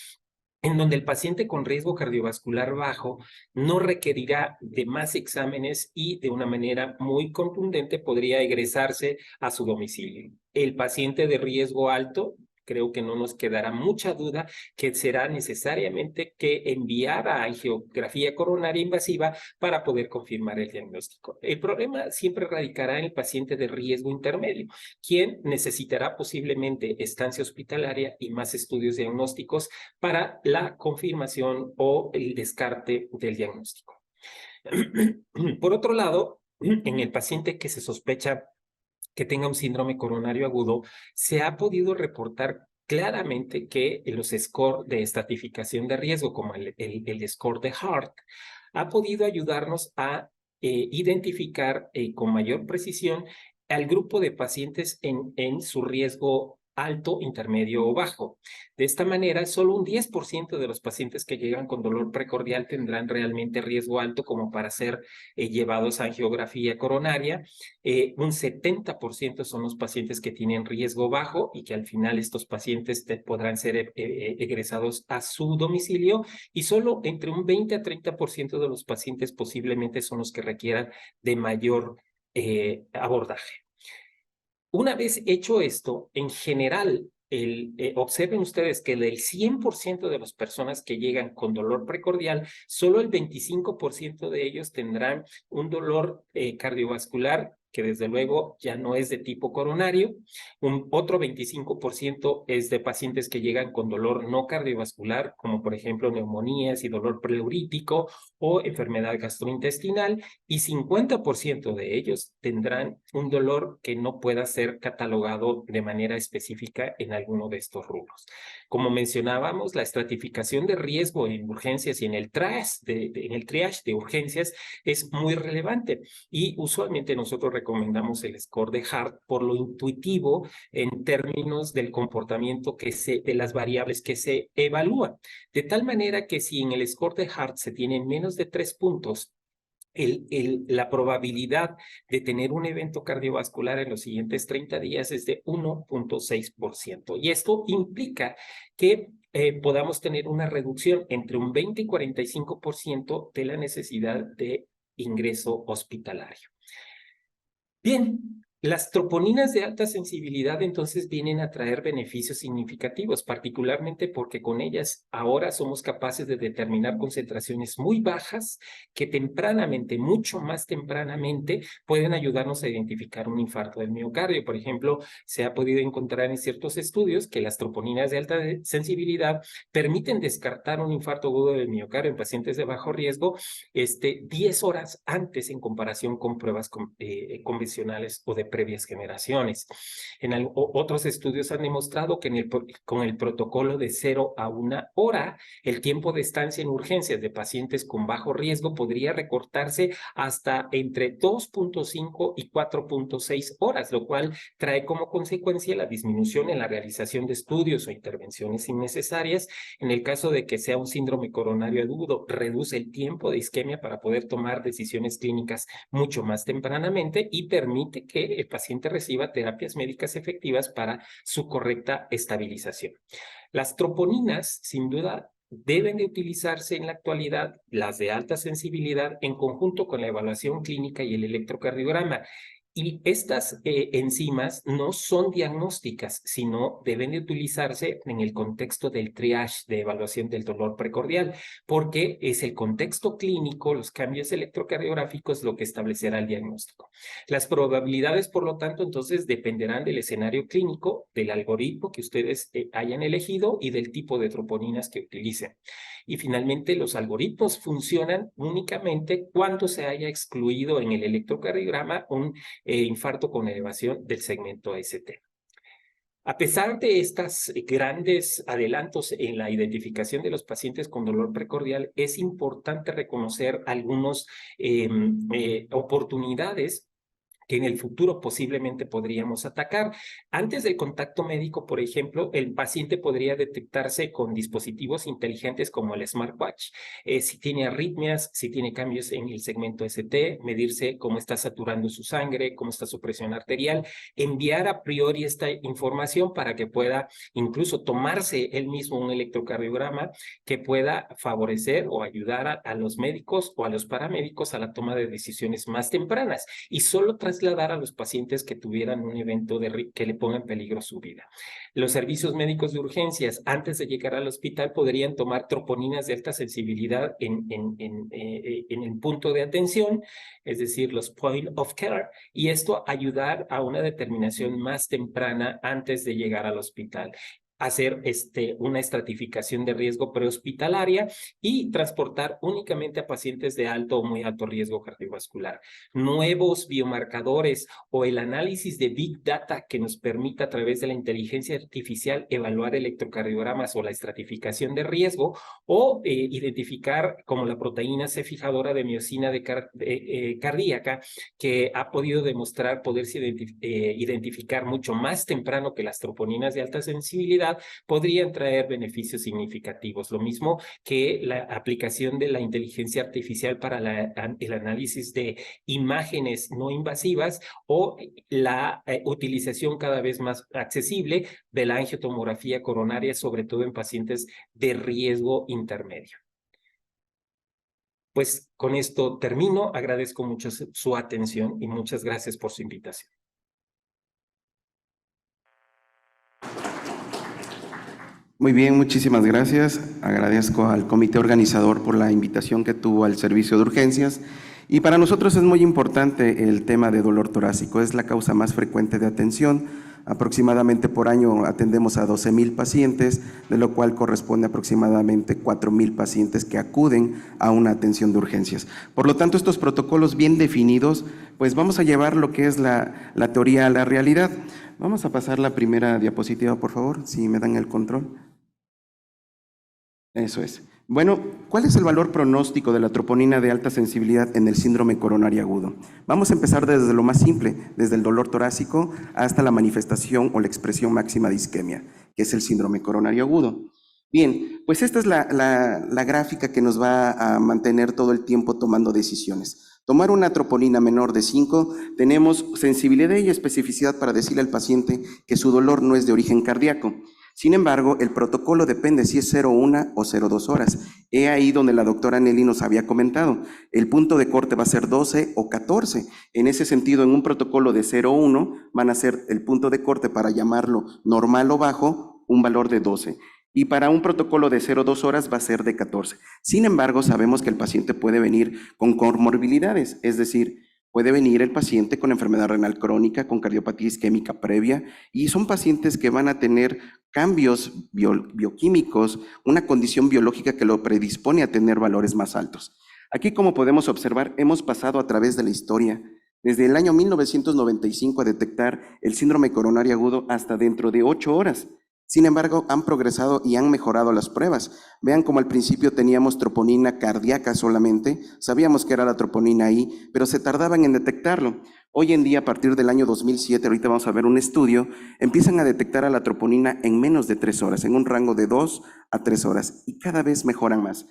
en donde el paciente con riesgo cardiovascular bajo no requerirá de más exámenes y de una manera muy contundente podría egresarse a su domicilio. El paciente de riesgo alto, creo que no nos quedará mucha duda que será necesariamente que enviar a angiografía coronaria invasiva para poder confirmar el diagnóstico. El problema siempre radicará en el paciente de riesgo intermedio, quien necesitará posiblemente estancia hospitalaria y más estudios diagnósticos para la confirmación o el descarte del diagnóstico. Por otro lado, en el paciente que se sospecha que tenga un síndrome coronario agudo, se ha podido reportar claramente que los scores de estratificación de riesgo, como el score de Hart, ha podido ayudarnos a identificar con mayor precisión al grupo de pacientes en su riesgo alto, intermedio o bajo. De esta manera, solo un 10% de los pacientes que llegan con dolor precordial tendrán realmente riesgo alto como para ser llevados a angiografía coronaria. Un 70% son los pacientes que tienen riesgo bajo y que al final estos pacientes podrán ser egresados a su domicilio, y solo entre un 20 a 30% de los pacientes posiblemente son los que requieran de mayor abordaje. Una vez hecho esto, en general, observen ustedes que del 100% de las personas que llegan con dolor precordial, solo el 25% de ellos tendrán un dolor cardiovascular que desde luego ya no es de tipo coronario. Otro 25% es de pacientes que llegan con dolor no cardiovascular, como por ejemplo neumonías y dolor pleurítico o enfermedad gastrointestinal, y 50% de ellos tendrán un dolor que no pueda ser catalogado de manera específica en alguno de estos rubros. Como mencionábamos, la estratificación de riesgo en urgencias y en el triage de urgencias es muy relevante, y usualmente nosotros recomendamos el score de Hart por lo intuitivo en términos del comportamiento de las variables que se evalúan. De tal manera que si en el score de Hart se tienen menos de 3 puntos, la probabilidad de tener un evento cardiovascular en los siguientes 30 días es de 1.6%. Y esto implica que podamos tener una reducción entre un 20 y 45% de la necesidad de ingreso hospitalario. Bien, las troponinas de alta sensibilidad entonces vienen a traer beneficios significativos, particularmente porque con ellas ahora somos capaces de determinar concentraciones muy bajas que tempranamente, mucho más tempranamente, pueden ayudarnos a identificar un infarto del miocardio. Por ejemplo, se ha podido encontrar en ciertos estudios que las troponinas de alta sensibilidad permiten descartar un infarto agudo del miocardio en pacientes de bajo riesgo 10 horas antes en comparación con pruebas convencionales o de previas generaciones. Otros estudios han demostrado que con el protocolo de 0 a 1 hora, el tiempo de estancia en urgencias de pacientes con bajo riesgo podría recortarse hasta entre 2.5 y 4.6 horas, lo cual trae como consecuencia la disminución en la realización de estudios o intervenciones innecesarias. En el caso de que sea un síndrome coronario agudo, reduce el tiempo de isquemia para poder tomar decisiones clínicas mucho más tempranamente y permite que el paciente reciba terapias médicas efectivas para su correcta estabilización. Las troponinas, sin duda, deben de utilizarse en la actualidad, las de alta sensibilidad, en conjunto con la evaluación clínica y el electrocardiograma. Y estas enzimas no son diagnósticas, sino deben de utilizarse en el contexto del triage de evaluación del dolor precordial, porque es el contexto clínico, los cambios electrocardiográficos, lo que establecerá el diagnóstico. Las probabilidades, por lo tanto, entonces dependerán del escenario clínico, del algoritmo que ustedes hayan elegido y del tipo de troponinas que utilicen. Y finalmente, los algoritmos funcionan únicamente cuando se haya excluido en el electrocardiograma un infarto con elevación del segmento ST. A pesar de estos grandes adelantos en la identificación de los pacientes con dolor precordial, es importante reconocer algunas oportunidades que en el futuro posiblemente podríamos atacar. Antes del contacto médico, por ejemplo, el paciente podría detectarse con dispositivos inteligentes como el smartwatch, si tiene arritmias, si tiene cambios en el segmento ST, medirse cómo está saturando su sangre, cómo está su presión arterial, enviar a priori esta información para que pueda incluso tomarse él mismo un electrocardiograma que pueda favorecer o ayudar a los médicos o a los paramédicos a la toma de decisiones más tempranas, y solo trasladar a los pacientes que tuvieran un evento que le ponga en peligro su vida. Los servicios médicos de urgencias, antes de llegar al hospital, podrían tomar troponinas de alta sensibilidad en el punto de atención, es decir, los point of care, y esto ayudar a una determinación más temprana antes de llegar al hospital. hacer una estratificación de riesgo prehospitalaria y transportar únicamente a pacientes de alto o muy alto riesgo cardiovascular. Nuevos biomarcadores o el análisis de Big Data que nos permita a través de la inteligencia artificial evaluar electrocardiogramas o la estratificación de riesgo o identificar como la proteína C fijadora de miocina cardíaca que ha podido demostrar poderse identificar mucho más temprano que las troponinas de alta sensibilidad, podrían traer beneficios significativos. Lo mismo que la aplicación de la inteligencia artificial para el análisis de imágenes no invasivas o la utilización cada vez más accesible de la angiotomografía coronaria, sobre todo en pacientes de riesgo intermedio. Pues con esto termino. Agradezco mucho su atención y muchas gracias por su invitación. Muy bien, muchísimas gracias. Agradezco al comité organizador por la invitación que tuvo al servicio de urgencias. Y para nosotros es muy importante el tema de dolor torácico. Es la causa más frecuente de atención. Aproximadamente por año atendemos a 12,000 pacientes, de lo cual corresponde aproximadamente 4,000 pacientes que acuden a una atención de urgencias. Por lo tanto, estos protocolos bien definidos, pues vamos a llevar lo que es la teoría a la realidad. Vamos a pasar la primera diapositiva, por favor, si me dan el control. Eso es. Bueno, ¿cuál es el valor pronóstico de la troponina de alta sensibilidad en el síndrome coronario agudo? Vamos a empezar desde lo más simple, desde el dolor torácico hasta la manifestación o la expresión máxima de isquemia, que es el síndrome coronario agudo. Bien, pues esta es la gráfica que nos va a mantener todo el tiempo tomando decisiones. Tomar una troponina menor de 5, tenemos sensibilidad y especificidad para decirle al paciente que su dolor no es de origen cardíaco. Sin embargo, el protocolo depende si es 0,1 o 0,2 horas. He ahí donde la doctora Nelly nos había comentado. El punto de corte va a ser 12 o 14. En ese sentido, en un protocolo de 0,1 van a ser el punto de corte, para llamarlo normal o bajo, un valor de 12. Y para un protocolo de 0,2 horas va a ser de 14. Sin embargo, sabemos que el paciente puede venir con comorbilidades, es decir, puede venir el paciente con enfermedad renal crónica, con cardiopatía isquémica previa, y son pacientes que van a tener cambios bioquímicos, una condición biológica que lo predispone a tener valores más altos. Aquí, como podemos observar, hemos pasado a través de la historia, desde el año 1995 a detectar el síndrome coronario agudo hasta dentro de 8 horas. Sin embargo, han progresado y han mejorado las pruebas. Vean cómo al principio teníamos troponina cardíaca solamente, sabíamos que era la troponina ahí, pero se tardaban en detectarlo. Hoy en día, a partir del año 2007, ahorita vamos a ver un estudio, empiezan a detectar a la troponina en menos de 3 horas, en un rango de 2 a 3 horas, y cada vez mejoran más.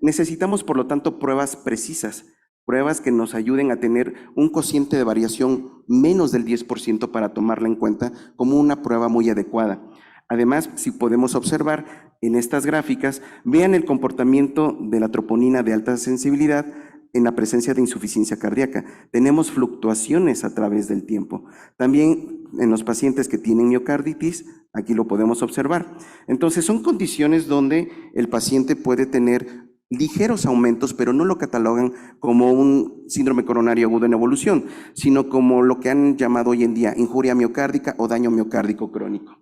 Necesitamos, por lo tanto, pruebas precisas, pruebas que nos ayuden a tener un cociente de variación menos del 10% para tomarla en cuenta como una prueba muy adecuada. Además, si podemos observar en estas gráficas, vean el comportamiento de la troponina de alta sensibilidad en la presencia de insuficiencia cardíaca. Tenemos fluctuaciones a través del tiempo. También en los pacientes que tienen miocarditis, aquí lo podemos observar. Entonces, son condiciones donde el paciente puede tener ligeros aumentos, pero no lo catalogan como un síndrome coronario agudo en evolución, sino como lo que han llamado hoy en día injuria miocárdica o daño miocárdico crónico.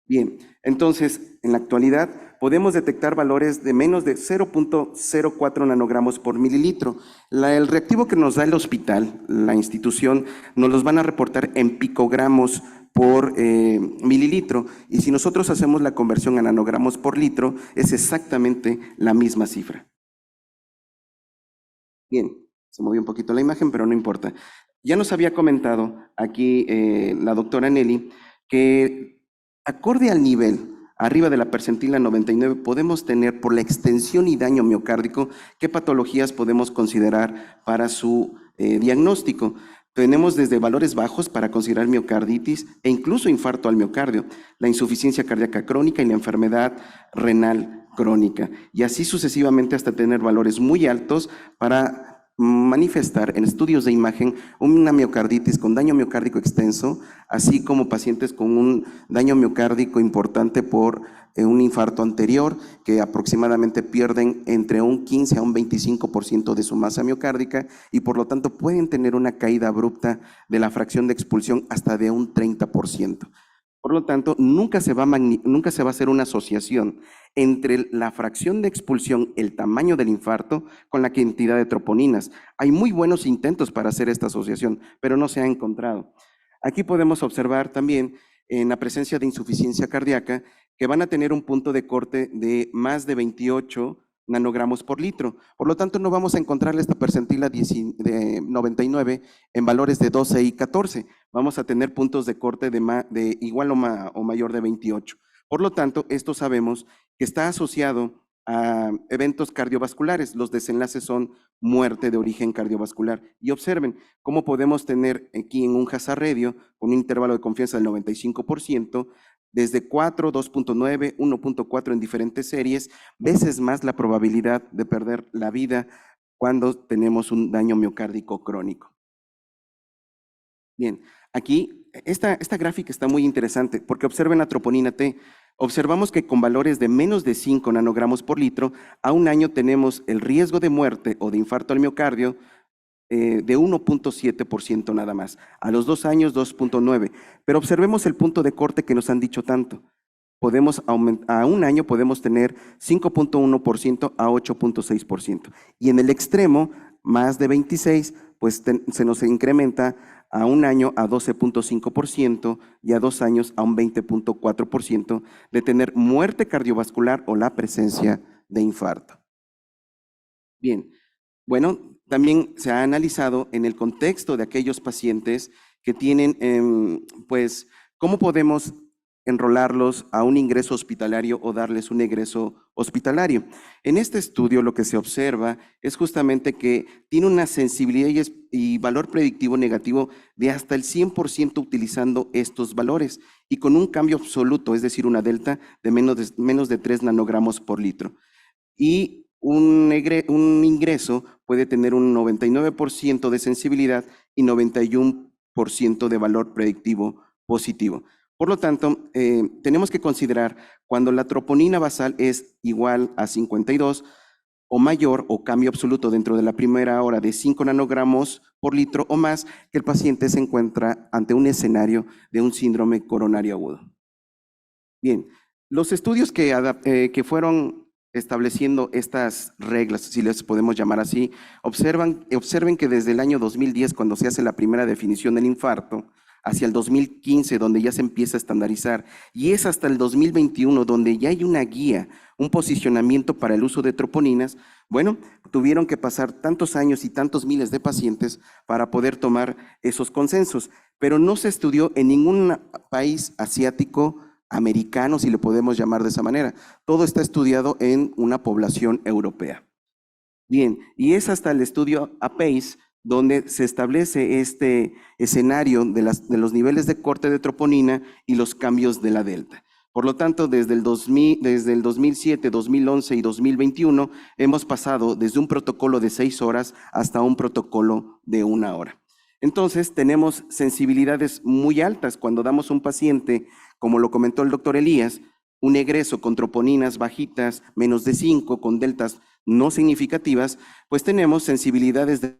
Bien, entonces, en la actualidad podemos detectar valores de menos de 0,04 nanogramos por mililitro. El reactivo que nos da el hospital, la institución, nos los van a reportar en picogramos por mililitro, y si nosotros hacemos la conversión a nanogramos por litro, es exactamente la misma cifra. Bien, se movió un poquito la imagen, pero no importa. Ya nos había comentado aquí la doctora Nelly que acorde al nivel arriba de la percentila 99 podemos tener, por la extensión y daño miocárdico, qué patologías podemos considerar para su diagnóstico. Tenemos desde valores bajos para considerar miocarditis e incluso infarto al miocardio, la insuficiencia cardíaca crónica y la enfermedad renal crónica, y así sucesivamente hasta tener valores muy altos para manifestar en estudios de imagen una miocarditis con daño miocárdico extenso, así como pacientes con un daño miocárdico importante por un infarto anterior, que aproximadamente pierden entre un 15 a un 25% de su masa miocárdica y por lo tanto pueden tener una caída abrupta de la fracción de expulsión hasta de un 30%. Por lo tanto, nunca se va a hacer una asociación entre la fracción de expulsión, el tamaño del infarto, con la cantidad de troponinas. Hay muy buenos intentos para hacer esta asociación, pero no se ha encontrado. Aquí podemos observar también en la presencia de insuficiencia cardíaca que van a tener un punto de corte de más de 28 nanogramos por litro. Por lo tanto, no vamos a encontrar esta percentila de 99 en valores de 12 y 14. Vamos a tener puntos de corte de igual o mayor de 28. Por lo tanto, esto sabemos que está asociado a eventos cardiovasculares. Los desenlaces son muerte de origen cardiovascular. Y observen cómo podemos tener aquí en un hazard radio con un intervalo de confianza del 95%, desde 4, 2.9, 1.4 en diferentes series, veces más la probabilidad de perder la vida cuando tenemos un daño miocárdico crónico. Bien, aquí esta gráfica está muy interesante porque observen la troponina T. Observamos que con valores de menos de 5 nanogramos por litro, a un año tenemos el riesgo de muerte o de infarto al miocardio de 1.7% nada más. A los 2 años, 2.9. Pero observemos el punto de corte que nos han dicho tanto. A un año podemos tener 5.1% a 8.6%. Y en el extremo, más de 26, pues se nos incrementa a un año a 12.5% y a 2 años a un 20.4% de tener muerte cardiovascular o la presencia de infarto. Bien, bueno, también se ha analizado en el contexto de aquellos pacientes que tienen, pues, ¿cómo podemos enrolarlos a un ingreso hospitalario o darles un egreso hospitalario? En este estudio lo que se observa es justamente que tiene una sensibilidad y valor predictivo negativo de hasta el 100% utilizando estos valores y con un cambio absoluto, es decir, una delta de menos de 3 nanogramos por litro. Y un ingreso puede tener un 99% de sensibilidad y 91% de valor predictivo positivo. Por lo tanto, tenemos que considerar cuando la troponina basal es igual a 52 o mayor o cambio absoluto dentro de la primera hora de 5 nanogramos por litro o más, que el paciente se encuentra ante un escenario de un síndrome coronario agudo. Bien, los estudios que fueron estableciendo estas reglas, si les podemos llamar así, observen que desde el año 2010, cuando se hace la primera definición del infarto, hacia el 2015, donde ya se empieza a estandarizar, y es hasta el 2021, donde ya hay una guía, un posicionamiento para el uso de troponinas, bueno, tuvieron que pasar tantos años y tantos miles de pacientes para poder tomar esos consensos, pero no se estudió en ningún país asiático, americano, si le podemos llamar de esa manera. Todo está estudiado en una población europea. Bien, y es hasta el estudio APACE donde se establece este escenario de los niveles de corte de troponina y los cambios de la delta. Por lo tanto, desde el 2007, 2011 y 2021 hemos pasado desde un protocolo de 6 horas hasta un protocolo de 1 hora. Entonces, tenemos sensibilidades muy altas cuando damos a un paciente, como lo comentó el doctor Elías, un egreso con troponinas bajitas, menos de 5, con deltas no significativas, pues tenemos sensibilidades del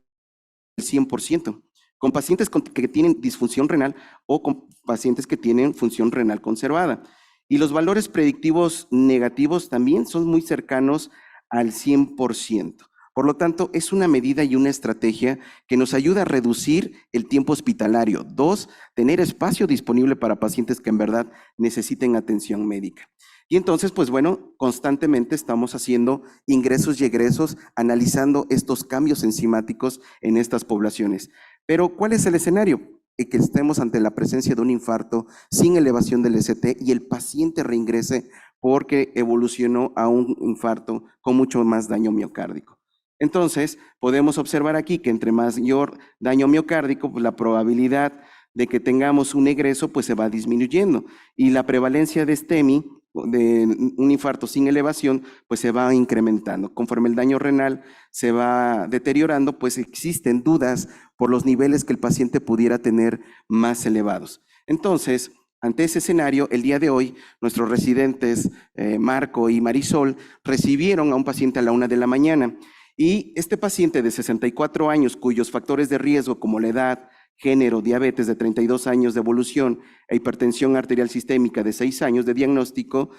100%, con pacientes que tienen disfunción renal o con pacientes que tienen función renal conservada. Y los valores predictivos negativos también son muy cercanos al 100%. Por lo tanto, es una medida y una estrategia que nos ayuda a reducir el tiempo hospitalario. 2, tener espacio disponible para pacientes que en verdad necesiten atención médica. Y entonces, pues bueno, constantemente estamos haciendo ingresos y egresos, analizando estos cambios enzimáticos en estas poblaciones. Pero, ¿cuál es el escenario? Que estemos ante la presencia de un infarto sin elevación del ST y el paciente reingrese porque evolucionó a un infarto con mucho más daño miocárdico. Entonces, podemos observar aquí que entre mayor daño miocárdico, pues la probabilidad de que tengamos un egreso pues se va disminuyendo y la prevalencia de STEMI, de un infarto sin elevación, pues se va incrementando. Conforme el daño renal se va deteriorando, pues existen dudas por los niveles que el paciente pudiera tener más elevados. Entonces, ante ese escenario, el día de hoy, nuestros residentes Marco y Marisol recibieron a un paciente a la 1 de la mañana y este paciente de 64 años, cuyos factores de riesgo como la edad, género, diabetes de 32 años de evolución e hipertensión arterial sistémica de 6 años de diagnóstico,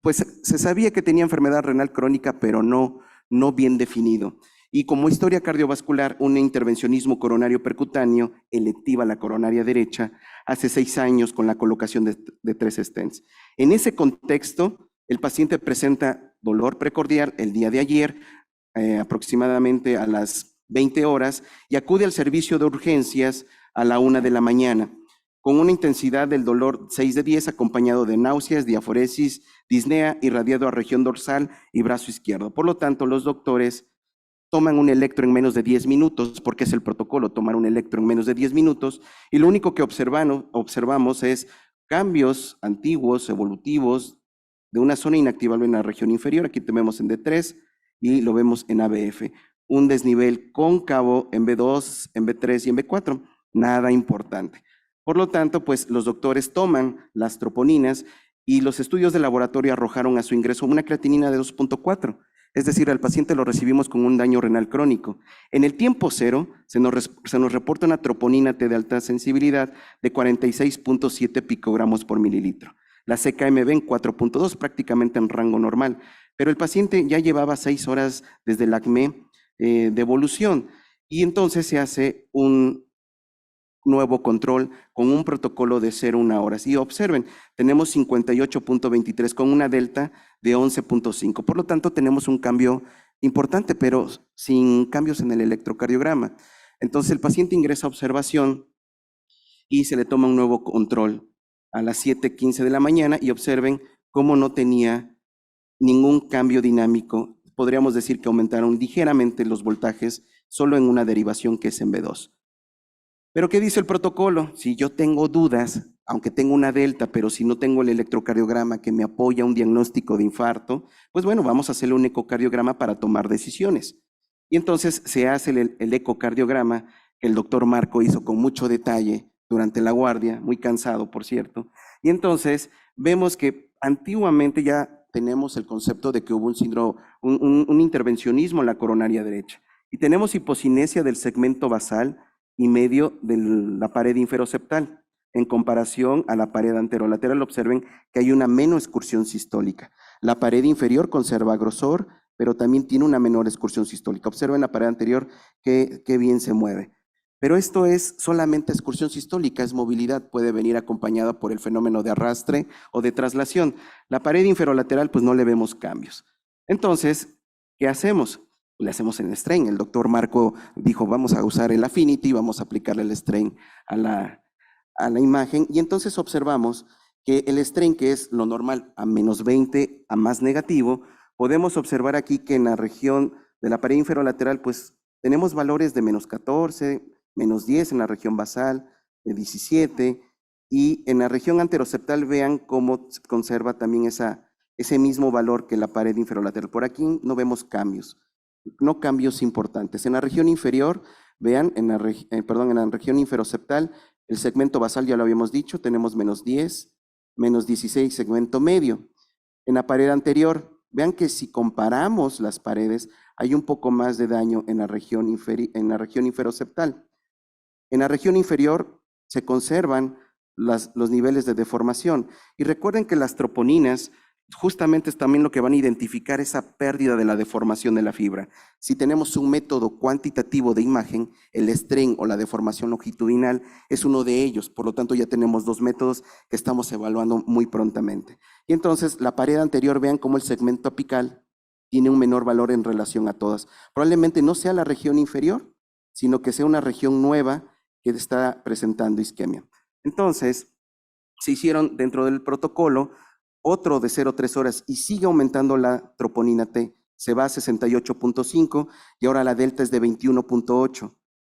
pues se sabía que tenía enfermedad renal crónica, pero no bien definido. Y como historia cardiovascular, un intervencionismo coronario percutáneo, electiva a la coronaria derecha, hace 6 años con la colocación de 3 stents. En ese contexto, el paciente presenta dolor precordial el día de ayer, aproximadamente a las 20 horas, y acude al servicio de urgencias a la 1 de la mañana, con una intensidad del dolor 6 de 10, acompañado de náuseas, diaforesis, disnea, irradiado a región dorsal y brazo izquierdo. Por lo tanto, los doctores toman un electro en menos de 10 minutos, porque es el protocolo, tomar un electro en menos de 10 minutos, y lo único que observamos es cambios antiguos, evolutivos, de una zona inactivable en la región inferior. Aquí tenemos en D3 y lo vemos en ABF. Un desnivel cóncavo en B2, en B3 y en B4, nada importante. Por lo tanto, pues los doctores toman las troponinas y los estudios de laboratorio arrojaron a su ingreso una creatinina de 2.4. Es decir, al paciente lo recibimos con un daño renal crónico. En el tiempo cero se nos reporta una troponina T de alta sensibilidad de 46.7 picogramos por mililitro. La CKMB en 4.2, prácticamente en rango normal. Pero el paciente ya llevaba 6 horas desde el ACME de evolución, y entonces se hace un nuevo control con un protocolo de 0 a 1 hora. Y observen, tenemos 58.23 con una delta de 11.5. Por lo tanto, tenemos un cambio importante, pero sin cambios en el electrocardiograma. Entonces, el paciente ingresa a observación y se le toma un nuevo control a las 7:15 de la mañana, y observen cómo no tenía ningún cambio dinámico. Podríamos decir que aumentaron ligeramente los voltajes solo en una derivación que es en B2. Pero ¿qué dice el protocolo? Si yo tengo dudas, aunque tengo una delta, pero si no tengo el electrocardiograma que me apoya un diagnóstico de infarto, pues bueno, vamos a hacerle un ecocardiograma para tomar decisiones. Y entonces se hace el ecocardiograma que el doctor Marco hizo con mucho detalle durante la guardia, muy cansado, por cierto. Y entonces vemos que antiguamente ya tenemos el concepto de que hubo un intervencionismo en la coronaria derecha. Y tenemos hipocinesia del segmento basal y medio de la pared inferoseptal. En comparación a la pared anterolateral, observen que hay una menor excursión sistólica. La pared inferior conserva grosor, pero también tiene una menor excursión sistólica. Observen la pared anterior, qué bien se mueve. Pero esto es solamente excursión sistólica, es movilidad, puede venir acompañada por el fenómeno de arrastre o de traslación. La pared inferolateral, pues no le vemos cambios. Entonces, ¿qué hacemos? Le hacemos el strain. El doctor Marco dijo, vamos a usar el Affinity, vamos a aplicarle el strain a la imagen, y entonces observamos que el strain, que es lo normal a menos 20 a más negativo, podemos observar aquí que en la región de la pared inferolateral, pues tenemos valores de menos 14, menos 10 en la región basal, de 17, y en la región anteroseptal vean cómo se conserva también ese mismo valor que la pared inferolateral. Por aquí no vemos cambios. No cambios importantes. En la región inferior, vean, en la región inferoseptal, el segmento basal ya lo habíamos dicho, tenemos menos 10, menos 16 segmento medio. En la pared anterior, vean que si comparamos las paredes, hay un poco más de daño en la región inferoseptal. En la región inferior se conservan los niveles de deformación. Y recuerden que las troponinas justamente es también lo que van a identificar esa pérdida de la deformación de la fibra. Si tenemos un método cuantitativo de imagen, el strain o la deformación longitudinal es uno de ellos. Por lo tanto, ya tenemos 2 métodos que estamos evaluando muy prontamente. Y entonces, la pared anterior, vean cómo el segmento apical tiene un menor valor en relación a todas. Probablemente no sea la región inferior, sino que sea una región nueva que está presentando isquemia. Entonces, se hicieron dentro del protocolo otro de 0,3 horas y sigue aumentando la troponina T. Se va a 68.5 y ahora la delta es de 21.8.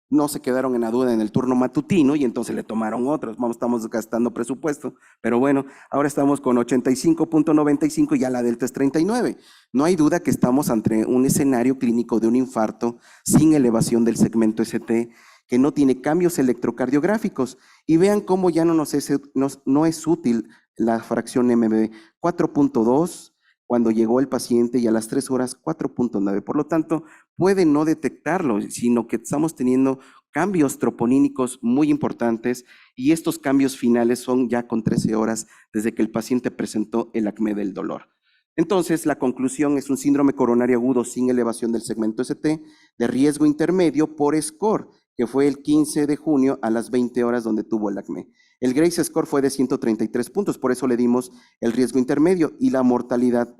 No se quedaron en la duda en el turno matutino y entonces le tomaron otros. Estamos gastando presupuesto, pero bueno, ahora estamos con 85.95 y ya la delta es 39. No hay duda que estamos ante un escenario clínico de un infarto sin elevación del segmento ST, que no tiene cambios electrocardiográficos. Y vean cómo ya no es útil la fracción MB, 4.2 cuando llegó el paciente, y a las 3 horas 4.9. Por lo tanto, puede no detectarlo, sino que estamos teniendo cambios troponínicos muy importantes y estos cambios finales son ya con 13 horas desde que el paciente presentó el acné del dolor. Entonces, la conclusión es un síndrome coronario agudo sin elevación del segmento ST de riesgo intermedio por SCORE, que fue el 15 de junio a las 20 horas donde tuvo el acné. El Grace Score fue de 133 puntos, por eso le dimos el riesgo intermedio y la mortalidad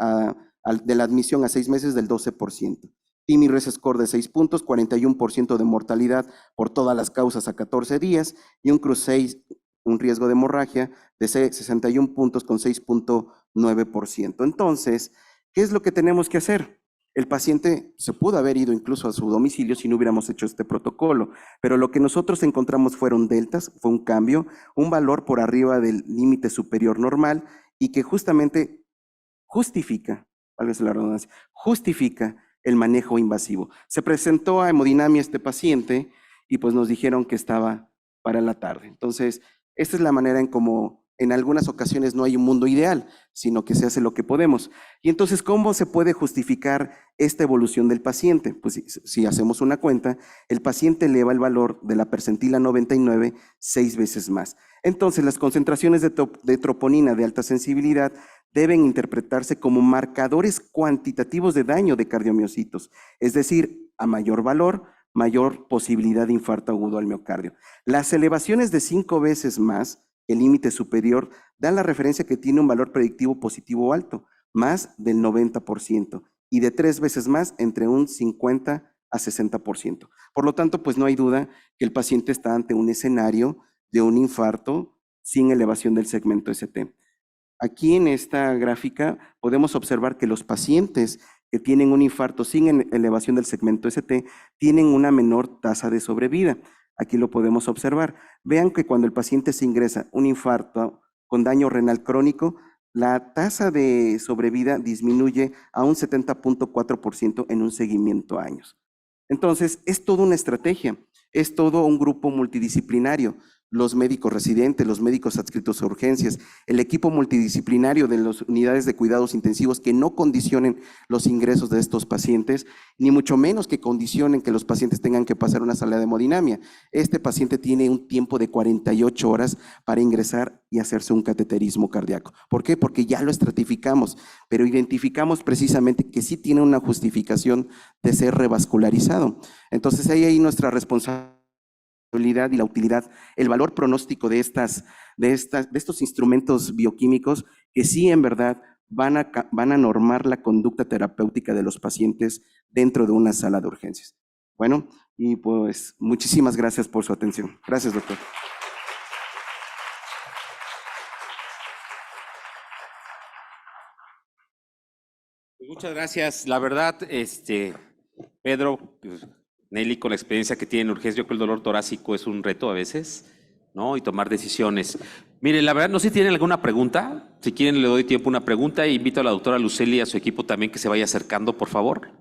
de la admisión a 6 meses del 12%. TIMI-RES Score de 6 puntos, 41% de mortalidad por todas las causas a 14 días y un CRUZ 6, un riesgo de hemorragia de 61 puntos con 6.9%. Entonces, ¿qué es lo que tenemos que hacer? El paciente se pudo haber ido incluso a su domicilio si no hubiéramos hecho este protocolo, pero lo que nosotros encontramos fueron deltas, fue un cambio, un valor por arriba del límite superior normal y que justamente justifica, válgase la redundancia, justifica el manejo invasivo. Se presentó a hemodinamia este paciente y pues nos dijeron que estaba para la tarde. Entonces, esta es la manera en cómo en algunas ocasiones no hay un mundo ideal, sino que se hace lo que podemos. Y entonces, ¿cómo se puede justificar esta evolución del paciente? Pues si hacemos una cuenta, el paciente eleva el valor de la percentila 99 6 veces más. Entonces, las concentraciones de troponina de alta sensibilidad deben interpretarse como marcadores cuantitativos de daño de cardiomiocitos, es decir, a mayor valor, mayor posibilidad de infarto agudo al miocardio. Las elevaciones de 5 veces más, el límite superior, dan la referencia que tiene un valor predictivo positivo alto, más del 90%, y de 3 veces más, entre un 50 a 60%. Por lo tanto, pues no hay duda que el paciente está ante un escenario de un infarto sin elevación del segmento ST. Aquí en esta gráfica podemos observar que los pacientes que tienen un infarto sin elevación del segmento ST tienen una menor tasa de sobrevida. Aquí lo podemos observar. Vean que cuando el paciente se ingresa un infarto con daño renal crónico, la tasa de sobrevida disminuye a un 70.4% en un seguimiento a años. Entonces, es toda una estrategia, es todo un grupo multidisciplinario. Los médicos residentes, los médicos adscritos a urgencias, el equipo multidisciplinario de las unidades de cuidados intensivos que no condicionen los ingresos de estos pacientes, ni mucho menos que condicionen que los pacientes tengan que pasar una sala de hemodinamia. Este paciente tiene un tiempo de 48 horas para ingresar y hacerse un cateterismo cardíaco. ¿Por qué? Porque ya lo estratificamos, pero identificamos precisamente que sí tiene una justificación de ser revascularizado. Entonces ahí nuestra responsabilidad y la utilidad, el valor pronóstico de estos instrumentos bioquímicos que sí en verdad van a normar la conducta terapéutica de los pacientes dentro de una sala de urgencias. Bueno, y pues muchísimas gracias por su atención. Gracias, doctor. Muchas gracias. La verdad, Pedro, Nelly, con la experiencia que tiene en urgencia, yo creo que el dolor torácico es un reto a veces, ¿no? Y tomar decisiones. Miren, la verdad, no sé si tienen alguna pregunta. Si quieren, le doy tiempo a una pregunta e invito a la doctora Lucely y a su equipo también que se vaya acercando, por favor.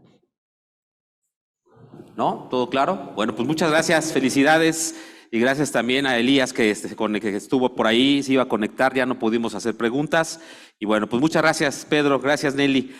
¿No? ¿Todo claro? Bueno, pues muchas gracias, felicidades. Y gracias también a Elías que estuvo por ahí, se iba a conectar, ya no pudimos hacer preguntas. Y bueno, pues muchas gracias, Pedro, gracias, Nelly.